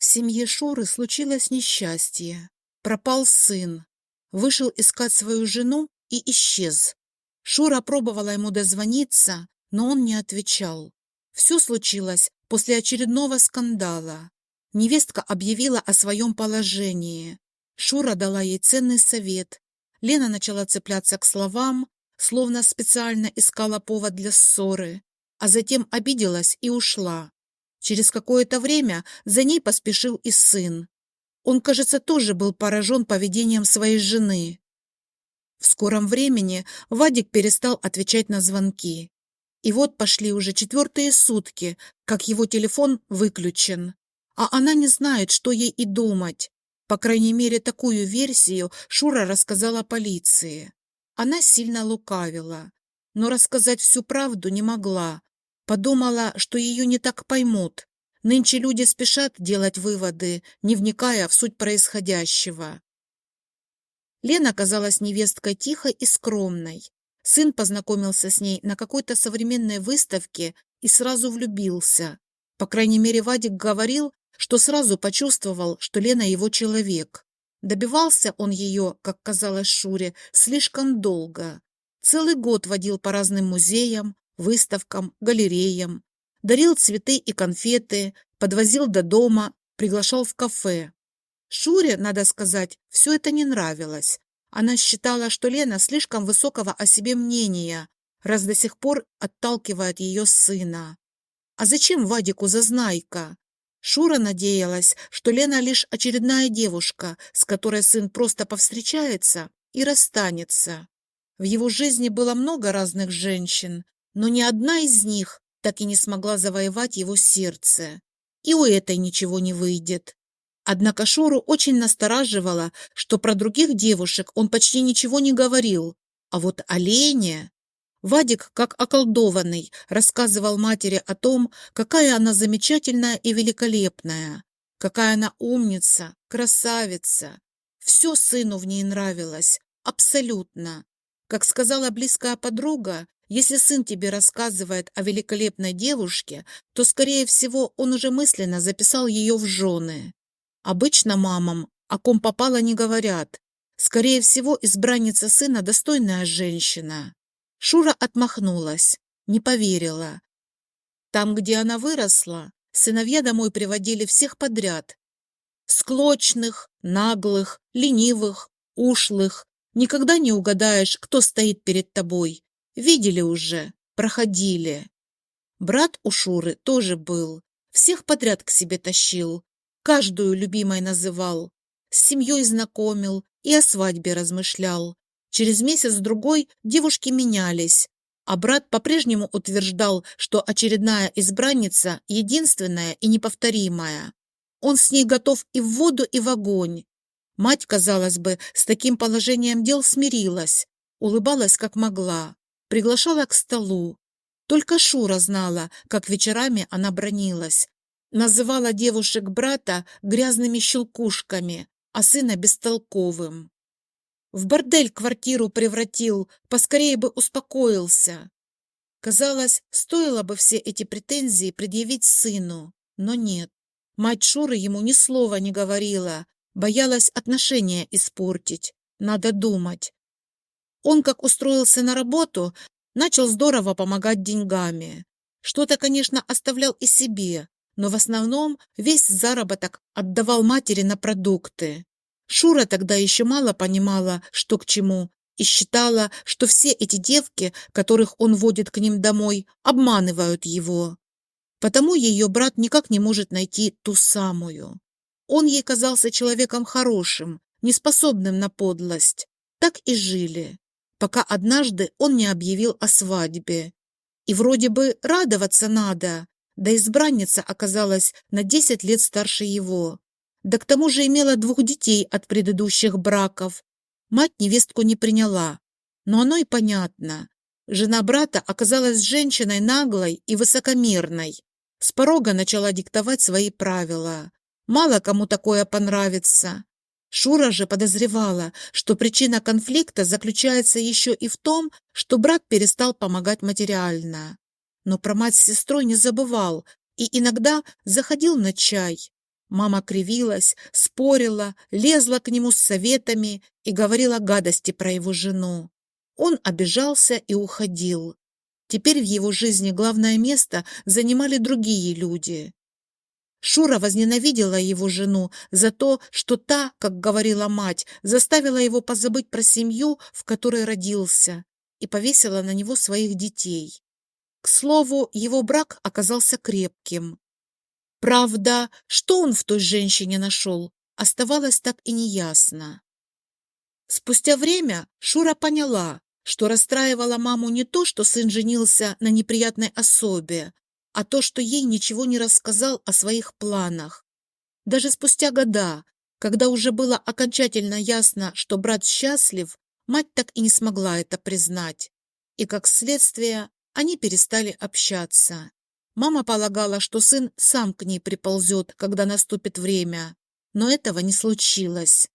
В семье Шуры случилось несчастье. Пропал сын. Вышел искать свою жену и исчез. Шура пробовала ему дозвониться, но он не отвечал. Все случилось после очередного скандала. Невестка объявила о своем положении. Шура дала ей ценный совет. Лена начала цепляться к словам, словно специально искала повод для ссоры, а затем обиделась и ушла. Через какое-то время за ней поспешил и сын. Он, кажется, тоже был поражен поведением своей жены. В скором времени Вадик перестал отвечать на звонки. И вот пошли уже 4-е сутки, как его телефон выключен. А она не знает, что ей и думать. По крайней мере, такую версию Шура рассказала полиции. Она сильно лукавила, но рассказать всю правду не могла. Подумала, что ее не так поймут. Нынче люди спешат делать выводы, не вникая в суть происходящего. Лена казалась невесткой тихой и скромной. Сын познакомился с ней на какой-то современной выставке и сразу влюбился. По крайней мере, Вадик говорил, что сразу почувствовал, что Лена его человек. Добивался он ее, как казалось Шуре, слишком долго. Целый год водил по разным музеям, выставкам, галереям. Дарил цветы и конфеты, подвозил до дома, приглашал в кафе. Шуре, надо сказать, все это не нравилось. Она считала, что Лена слишком высокого о себе мнения, раз до сих пор отталкивает ее сына. А зачем Вадику зазнайка? Шура надеялась, что Лена лишь очередная девушка, с которой сын просто повстречается и расстанется. В его жизни было много разных женщин, но ни одна из них так и не смогла завоевать его сердце. И у этой ничего не выйдет. Однако Шуру очень настораживало, что про других девушек он почти ничего не говорил. А вот о Лене... Вадик, как околдованный, рассказывал матери о том, какая она замечательная и великолепная, какая она умница, красавица. Все сыну в ней нравилось, абсолютно. Как сказала близкая подруга, если сын тебе рассказывает о великолепной девушке, то, скорее всего, он уже мысленно записал ее в жены. Обычно мамам о ком попало не говорят. Скорее всего, избранница сына достойная женщина. Шура отмахнулась, не поверила. Там, где она выросла, сыновья домой приводили всех подряд. Склочных, наглых, ленивых, ушлых. Никогда не угадаешь, кто стоит перед тобой. Видели уже, проходили. Брат у Шуры тоже был. Всех подряд к себе тащил. Каждую любимой называл. С семьей знакомил и о свадьбе размышлял. Через месяц-другой девушки менялись, а брат по-прежнему утверждал, что очередная избранница единственная и неповторимая. Он с ней готов и в воду, и в огонь. Мать, казалось бы, с таким положением дел смирилась, улыбалась как могла, приглашала к столу. Только Шура знала, как вечерами она бранилась, называла девушек брата грязными щелкушками, а сына бестолковым. В бордель квартиру превратил, поскорее бы успокоился. Казалось, стоило бы все эти претензии предъявить сыну, но нет. Мать Шуры ему ни слова не говорила, боялась отношения испортить. Надо думать. Он, как устроился на работу, начал здорово помогать деньгами. Что-то, конечно, оставлял и себе, но в основном весь заработок отдавал матери на продукты. Шура тогда еще мало понимала, что к чему, и считала, что все эти девки, которых он водит к ним домой, обманывают его. Потому ее брат никак не может найти ту самую. Он ей казался человеком хорошим, неспособным на подлость. Так и жили, пока однажды он не объявил о свадьбе. И вроде бы радоваться надо, да избранница оказалась на 10 лет старше его. Да к тому же имела 2 детей от предыдущих браков. Мать невестку не приняла. Но оно и понятно. Жена брата оказалась женщиной наглой и высокомерной. С порога начала диктовать свои правила. Мало кому такое понравится. Шура же подозревала, что причина конфликта заключается еще и в том, что брат перестал помогать материально. Но про мать с сестрой не забывал и иногда заходил на чай. Мама кривилась, спорила, лезла к нему с советами и говорила гадости про его жену. Он обижался и уходил. Теперь в его жизни главное место занимали другие люди. Шура возненавидела его жену за то, что та, как говорила мать, заставила его позабыть про семью, в которой родился, и повесила на него своих детей. К слову, его брак оказался крепким. Правда, что он в той женщине нашел, оставалось так и неясно. Спустя время Шура поняла, что расстраивала маму не то, что сын женился на неприятной особе, а то, что ей ничего не рассказал о своих планах. Даже спустя года, когда уже было окончательно ясно, что брат счастлив, мать так и не смогла это признать. И, как следствие, они перестали общаться. Мама полагала, что сын сам к ней приползет, когда наступит время, но этого не случилось.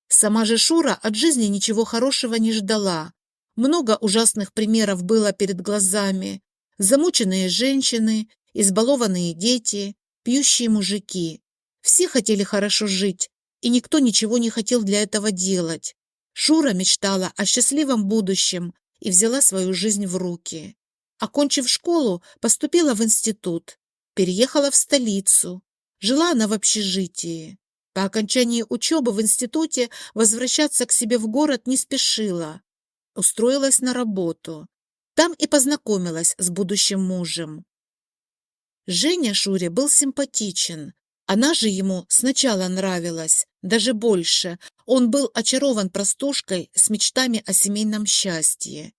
Сама же Шура от жизни ничего хорошего не ждала. Много ужасных примеров было перед глазами. Замученные женщины, избалованные дети, пьющие мужики. Все хотели хорошо жить, и никто ничего не хотел для этого делать. Шура мечтала о счастливом будущем и взяла свою жизнь в руки. Окончив школу, поступила в институт, переехала в столицу. Жила она в общежитии. По окончании учебы в институте возвращаться к себе в город не спешила. Устроилась на работу. Там и познакомилась с будущим мужем. Женя Шуре был симпатичен. Она же ему сначала нравилась, даже больше. Он был очарован простушкой с мечтами о семейном счастье.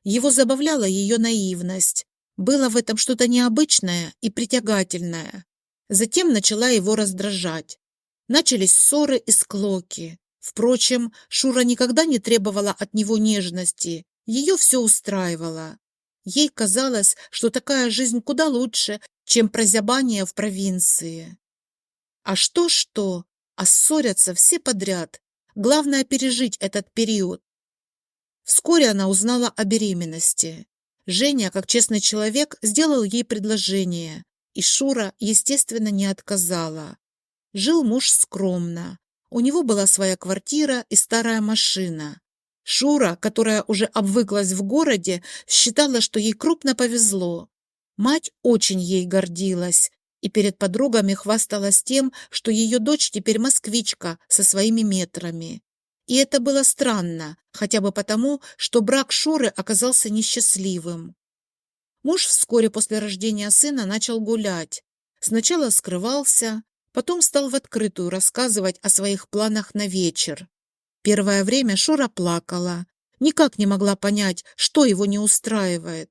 Его забавляла ее наивность. Было в этом что-то необычное и притягательное. Затем начала его раздражать. Начались ссоры и склоки. Впрочем, Шура никогда не требовала от него нежности. Ее все устраивало. Ей казалось, что такая жизнь куда лучше, чем прозябание в провинции. А что, а ссорятся все подряд. Главное пережить этот период. Вскоре она узнала о беременности. Женя, как честный человек, сделал ей предложение, и Шура, естественно, не отказала. Жил муж скромно. У него была своя квартира и старая машина. Шура, которая уже обвыклась в городе, считала, что ей крупно повезло. Мать очень ей гордилась и перед подругами хвасталась тем, что ее дочь теперь москвичка со своими метрами. И это было странно, хотя бы потому, что брак Шуры оказался несчастливым. Муж вскоре после рождения сына начал гулять. Сначала скрывался, потом стал в открытую рассказывать о своих планах на вечер. Первое время Шура плакала, никак не могла понять, что его не устраивает.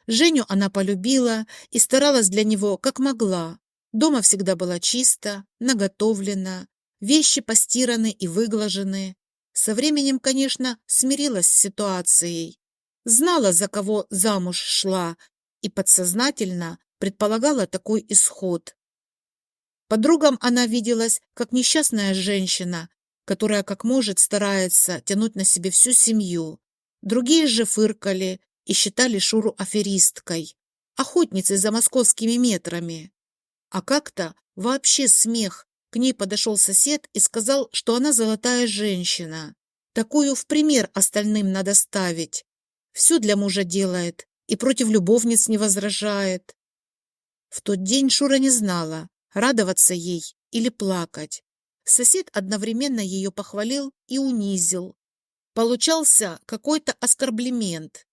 Женю она полюбила и старалась для него как могла. Дома всегда было чисто, наготовлено, вещи постираны и выглажены. Со временем, конечно, смирилась с ситуацией. Знала, за кого замуж шла, и подсознательно предполагала такой исход. Подругам она виделась как несчастная женщина, которая как может старается тянуть на себе всю семью. Другие же фыркали и считали Шуру аферисткой, охотницей за московскими метрами. А как-то вообще смех. К ней подошел сосед и сказал, что она золотая женщина. Такую в пример остальным надо ставить. Все для мужа делает и против любовниц не возражает. В тот день Шура не знала, радоваться ей или плакать. Сосед одновременно ее похвалил и унизил. Получался какой-то оскорблемент.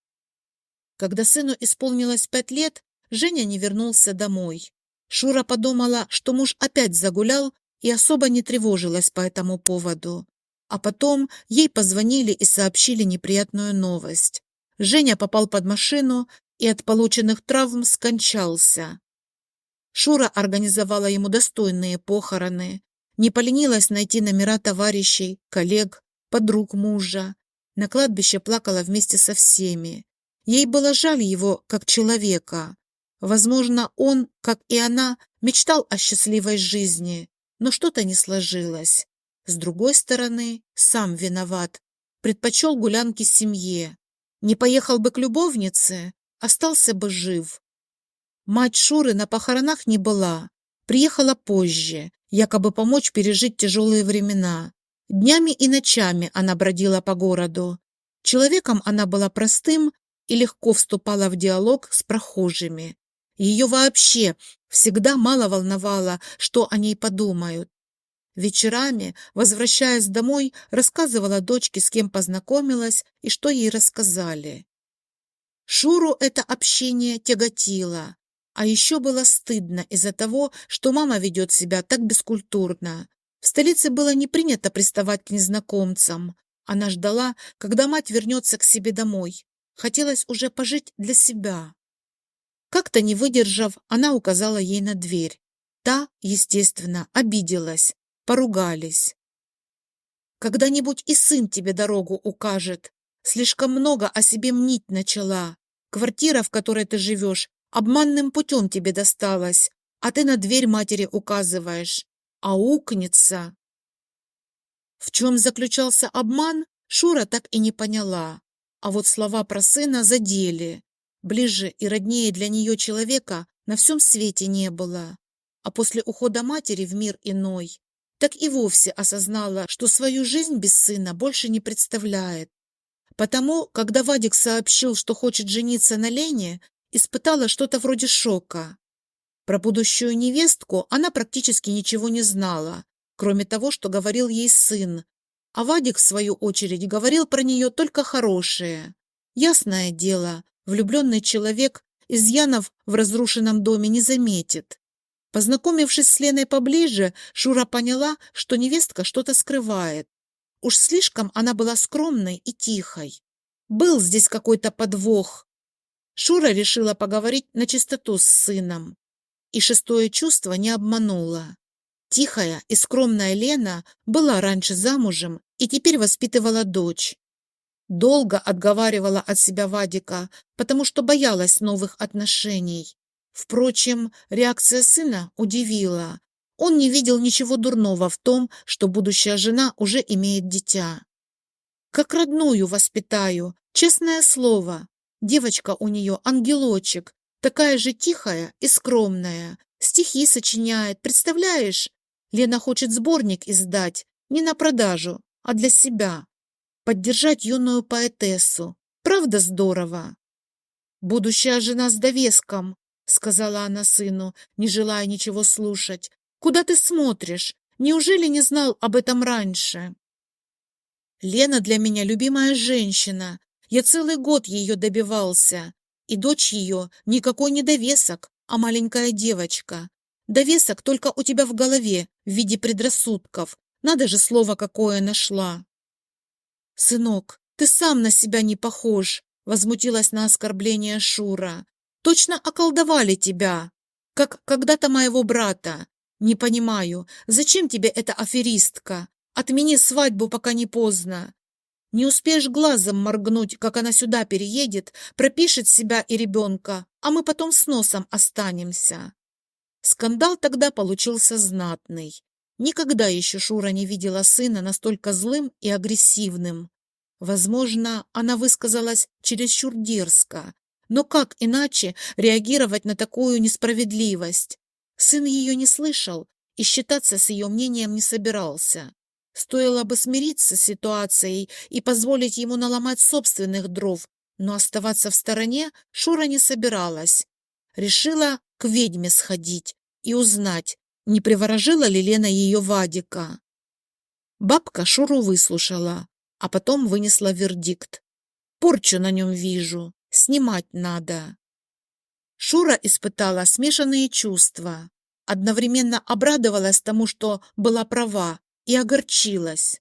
Когда сыну исполнилось 5 лет, Женя не вернулся домой. Шура подумала, что муж опять загулял, и особо не тревожилась по этому поводу. А потом ей позвонили и сообщили неприятную новость. Женя попал под машину и от полученных травм скончался. Шура организовала ему достойные похороны, не поленилась найти номера товарищей, коллег, подруг мужа. На кладбище плакала вместе со всеми. Ей было жаль его как человека. Возможно, он, как и она, мечтал о счастливой жизни, но что-то не сложилось. С другой стороны, сам виноват. Предпочел гулянки семье. Не поехал бы к любовнице, остался бы жив. Мать Шуры на похоронах не была, Приехала позже, якобы помочь пережить тяжелые времена. Днями и ночами она бродила по городу. Человеком она была простым и легко вступала в диалог с прохожими. Ее вообще всегда мало волновало, что о ней подумают. Вечерами, возвращаясь домой, рассказывала дочке, с кем познакомилась и что ей рассказали. Шуру это общение тяготило, а еще было стыдно из-за того, что мама ведет себя так бескультурно. В столице было не принято приставать к незнакомцам. Она ждала, когда мать вернется к себе домой. Хотелось уже пожить для себя. Как-то не выдержав, она указала ей на дверь. Та, естественно, обиделась. Поругались. «Когда-нибудь и сын тебе дорогу укажет. Слишком много о себе мнить начала. Квартира, в которой ты живешь, обманным путем тебе досталась, а ты на дверь матери указываешь. Аукнется». В чем заключался обман, Шура так и не поняла. А вот слова про сына задели. Ближе и роднее для нее человека на всем свете не было. А после ухода матери в мир иной, так и вовсе осознала, что свою жизнь без сына больше не представляет. Потому, когда Вадик сообщил, что хочет жениться на Лене, испытала что-то вроде шока. Про будущую невестку она практически ничего не знала, кроме того, что говорил ей сын. А Вадик, в свою очередь, говорил про нее только хорошее. Ясное дело, влюбленный человек изъянов в разрушенном доме не заметит. Познакомившись с Леной поближе, Шура поняла, что невестка что-то скрывает. Уж слишком она была скромной и тихой. Был здесь какой-то подвох. Шура решила поговорить на чистоту с сыном. И шестое чувство не обмануло. Тихая и скромная Лена была раньше замужем и теперь воспитывала дочь. Долго отговаривала от себя Вадика, потому что боялась новых отношений. Впрочем, реакция сына удивила. Он не видел ничего дурного в том, что будущая жена уже имеет дитя. «Как родную воспитаю, честное слово. Девочка у нее ангелочек, такая же тихая и скромная. Стихи сочиняет, представляешь? Лена хочет сборник издать, не на продажу, а для себя. Поддержать юную поэтессу. Правда здорово?» «Будущая жена с довеском», — сказала она сыну, не желая ничего слушать. «Куда ты смотришь? Неужели не знал об этом раньше?» «Лена для меня любимая женщина. Я целый год ее добивался. И дочь ее никакой не довесок, а маленькая девочка. Довесок только у тебя в голове в виде предрассудков. Надо же, слово какое нашла». «Сынок, ты сам на себя не похож», — возмутилась на оскорбление Шура. «Точно околдовали тебя, как когда-то моего брата. Не понимаю, зачем тебе эта аферистка? Отмени свадьбу, пока не поздно. Не успеешь глазом моргнуть, как она сюда переедет, пропишет себя и ребенка, а мы потом с носом останемся». Скандал тогда получился знатный. Никогда еще Шура не видела сына настолько злым и агрессивным. Возможно, она высказалась чересчур дерзко, но как иначе реагировать на такую несправедливость? Сын ее не слышал и считаться с ее мнением не собирался. Стоило бы смириться с ситуацией и позволить ему наломать собственных дров, но оставаться в стороне Шура не собиралась. Решила к ведьме сходить и узнать, не приворожила ли Лена ее Вадика. Бабка Шуру выслушала, а потом вынесла вердикт. «Порчу на нем вижу, снимать надо». Шура испытала смешанные чувства. Одновременно обрадовалась тому, что была права, и огорчилась.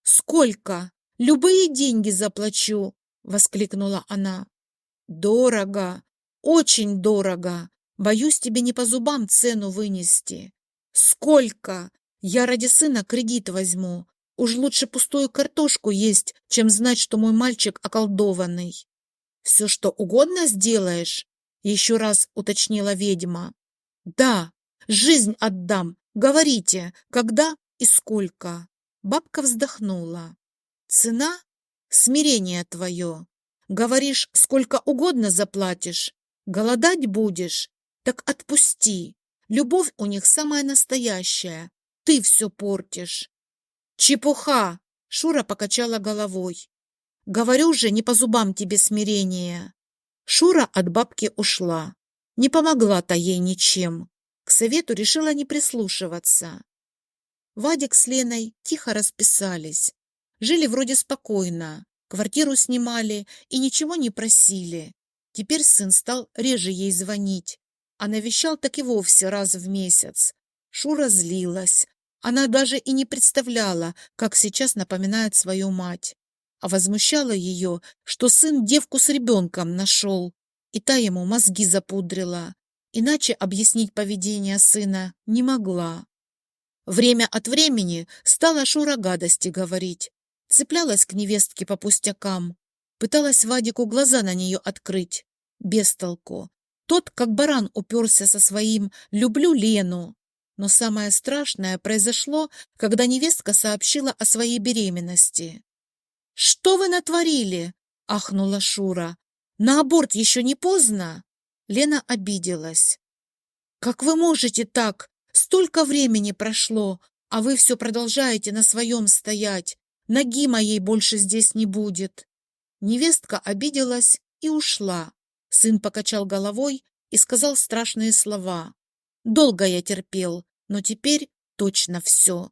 «Сколько? Любые деньги заплачу!» — воскликнула она. «Дорого, очень дорого. Боюсь тебе не по зубам цену вынести». «Сколько? Я ради сына кредит возьму. Уж лучше пустую картошку есть, чем знать, что мой мальчик околдованный». «Все, что угодно сделаешь?» — еще раз уточнила ведьма. «Да, жизнь отдам. Говорите, когда и сколько?» Бабка вздохнула. «Цена — смирение твое. Говоришь, сколько угодно заплатишь. Голодать будешь? Так отпусти. Любовь у них самая настоящая. Ты все портишь. Чепуха! Шура покачала головой. Говорю же, не по зубам тебе смирение. Шура от бабки ушла. Не помогла-то ей ничем. К совету решила не прислушиваться. Вадик с Леной тихо расписались. Жили вроде спокойно, квартиру снимали и ничего не просили. Теперь сын стал реже ей звонить, а навещал так и вовсе раз в месяц. Шура злилась. Она даже и не представляла, как сейчас напоминает свою мать. А возмущало ее, что сын девку с ребенком нашел, и та ему мозги запудрила. Иначе объяснить поведение сына не могла. Время от времени стала Шура гадости говорить. Цеплялась к невестке по пустякам. Пыталась Вадику глаза на нее открыть. Без толку. Тот, как баран, уперся со своим «люблю Лену». Но самое страшное произошло, когда невестка сообщила о своей беременности. «Что вы натворили?» — ахнула Шура. «На аборт еще не поздно?» Лена обиделась. «Как вы можете так? Столько времени прошло, а вы все продолжаете на своем стоять. Ноги моей больше здесь не будет». Невестка обиделась и ушла. Сын покачал головой и сказал страшные слова. «Долго я терпел, но теперь точно все».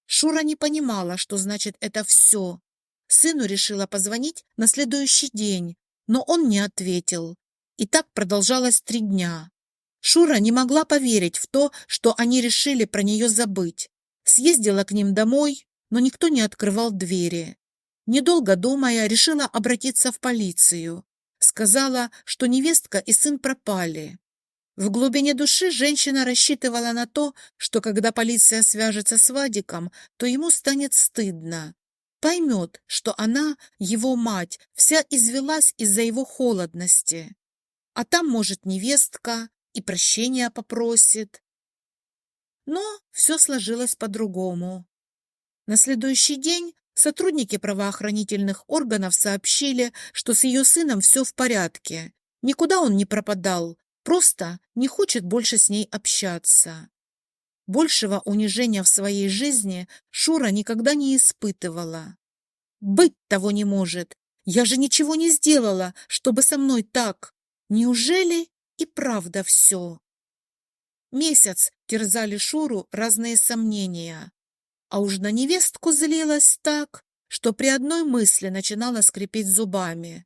Шура не понимала, что значит это «все». Сыну решила позвонить на следующий день, но он не ответил. И так продолжалось 3 дня. Шура не могла поверить в то, что они решили про нее забыть. Съездила к ним домой, но никто не открывал двери. Недолго думая, решила обратиться в полицию. Сказала, что невестка и сын пропали. В глубине души женщина рассчитывала на то, что когда полиция свяжется с Вадиком, то ему станет стыдно. Поймет, что она, его мать, вся извелась из-за его холодности. А там, может, невестка и прощения попросит. Но все сложилось по-другому. На следующий день сотрудники правоохранительных органов сообщили, что с ее сыном все в порядке. Никуда он не пропадал, просто не хочет больше с ней общаться. Большего унижения в своей жизни Шура никогда не испытывала. «Быть того не может! Я же ничего не сделала, чтобы со мной так! Неужели и правда все?» Месяц терзали Шуру разные сомнения. А уж на невестку злилась так, что при одной мысли начинала скрипеть зубами.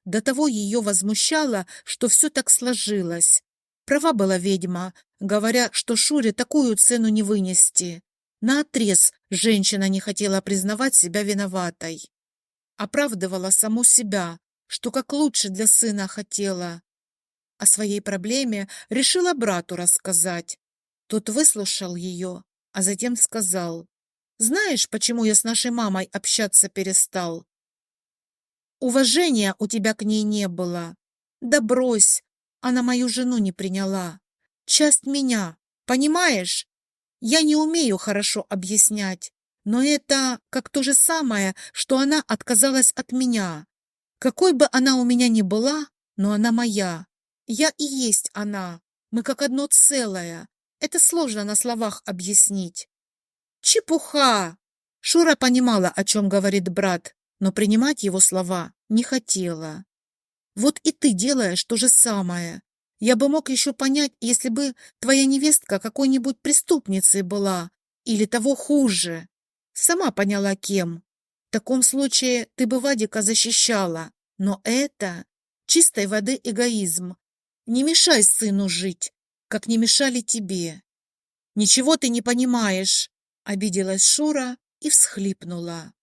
До того ее возмущало, что все так сложилось. Права была ведьма, говоря, что Шуре такую цену не вынести. Наотрез женщина не хотела признавать себя виноватой. Оправдывала саму себя, что как лучше для сына хотела. О своей проблеме решила брату рассказать. Тот выслушал ее, а затем сказал: «Знаешь, почему я с нашей мамой общаться перестал? Уважения у тебя к ней не было. Да брось, она мою жену не приняла. Часть меня, понимаешь? Я не умею хорошо объяснять, но это как то же самое, что она отказалась от меня. Какой бы она у меня ни была, но она моя. Я и есть она. Мы как одно целое. Это сложно на словах объяснить». «Чепуха!» Шура понимала, о чем говорит брат, но принимать его слова не хотела. «Вот и ты делаешь то же самое. Я бы мог еще понять, если бы твоя невестка какой-нибудь преступницей была, или того хуже. Сама поняла, кем. В таком случае ты бы Вадика защищала. Но это чистой воды эгоизм. Не мешай сыну жить, как не мешали тебе». «Ничего ты не понимаешь», — обиделась Шура и всхлипнула.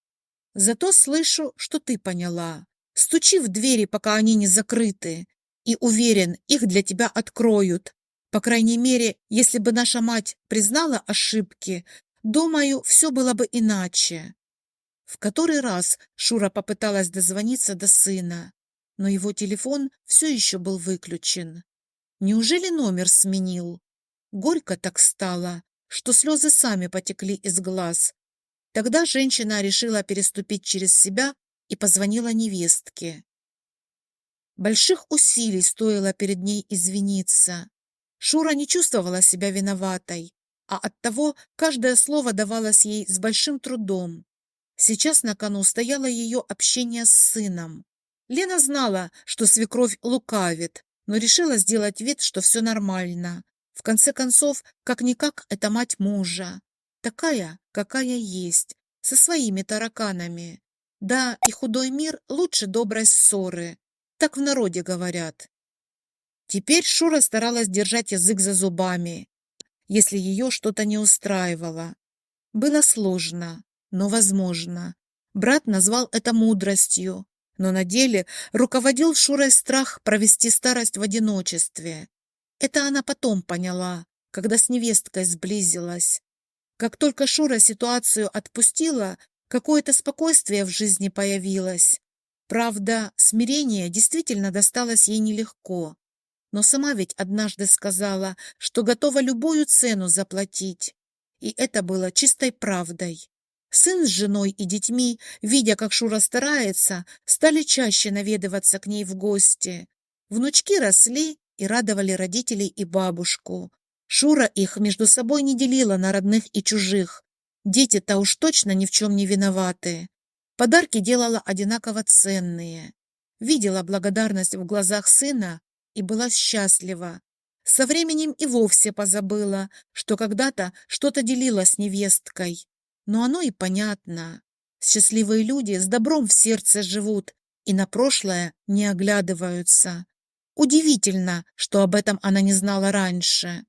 «Зато слышу, что ты поняла. Стучи в двери, пока они не закрыты, и уверен, их для тебя откроют. По крайней мере, если бы наша мать признала ошибки, думаю, все было бы иначе». В который раз Шура попыталась дозвониться до сына, но его телефон все еще был выключен. Неужели номер сменил? Горько так стало, что слезы сами потекли из глаз. Тогда женщина решила переступить через себя и позвонила невестке. Больших усилий стоило перед ней извиниться. Шура не чувствовала себя виноватой, а оттого каждое слово давалось ей с большим трудом. Сейчас на кону стояло ее общение с сыном. Лена знала, что свекровь лукавит, но решила сделать вид, что все нормально. В конце концов, как-никак, это мать мужа. Такая, какая есть, со своими тараканами. Да, и худой мир лучше доброй ссоры. Так в народе говорят. Теперь Шура старалась держать язык за зубами, если ее что-то не устраивало. Было сложно, но возможно. Брат назвал это мудростью, но на деле руководил Шурой страх провести старость в одиночестве. Это она потом поняла, когда с невесткой сблизилась. Как только Шура ситуацию отпустила, какое-то спокойствие в жизни появилось. Правда, смирение действительно досталось ей нелегко. Но сама ведь однажды сказала, что готова любую цену заплатить. И это было чистой правдой. Сын с женой и детьми, видя, как Шура старается, стали чаще наведываться к ней в гости. Внучки росли и радовали родителей и бабушку. Шура их между собой не делила на родных и чужих. Дети-то уж точно ни в чем не виноваты. Подарки делала одинаково ценные. Видела благодарность в глазах сына и была счастлива. Со временем и вовсе позабыла, что когда-то что-то делила с невесткой. Но оно и понятно. Счастливые люди с добром в сердце живут и на прошлое не оглядываются. Удивительно, что об этом она не знала раньше.